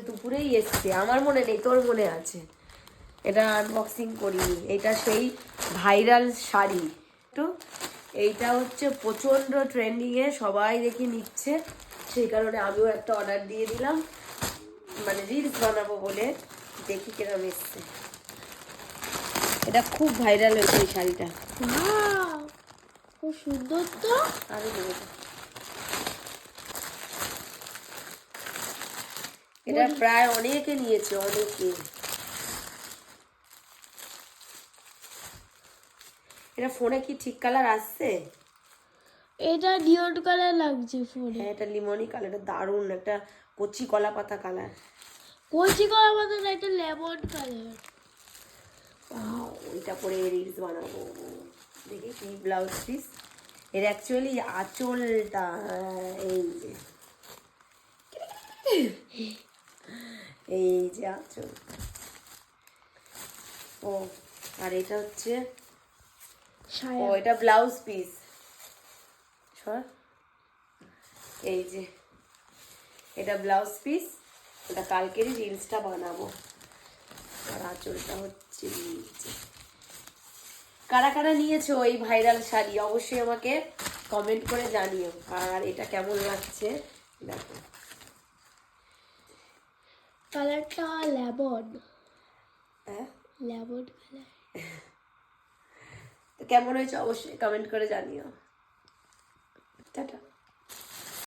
দুপুরেই এসছে, আমার মনে নেই, তোর মনে আছে। এটা আনবক্সিং করিনি। এটা সেই ভাইরাল শাড়ি। তো এইটা হচ্ছে প্রচণ্ড ট্রেন্ডিংয়ে, সবাই দেখি নিচ্ছে, সেই কারণে আমিও একটা অর্ডার দিয়ে দিলাম, মানে রিলস বানাবো বলে। দেখি কিরম এসছে। এটা খুব ভাইরাল হয়েছে এই শাড়িটা। খুব সুন্দর তো। আরো দেবো। এটা প্রায় অনেকে নিয়েছে, অনেকে। এটা ফোনে কি ঠিক কালার আসছে? এটা ডিওড কালার লাগছে ফোনে। হ্যাঁ, এটা লিমনি কালার, এটা দারুণ একটা কচি কলা পাতা কালার। কচি কলা পাতা না, এটা লেমন কালার। ওইটা পরে রিলস বানাবো। দেখি কি ব্লাউজ পিস। এর অ্যাকচুয়ালি আঁচলটা এই যে, এই যে আঁচল। ও, আর এটা হচ্ছে, ও এটা ব্লাউজ পিস। এই যে এটা ব্লাউজ পিস। এটা কালকেরই রিলসটা বানাবো। আর আঁচলটা হচ্ছে নিচে। কারা কারা নিয়েছো এই ভাইরাল শাড়ি অবশ্যই আমাকে কমেন্ট করে জানিও। আর এটা কেমন লাগছে দেখো। কালারটা লেমন। হ্যাঁ, লেমন কালার। তো কেমন হয়েছে অবশ্যই কমেন্ট করে জানিও। টাটা।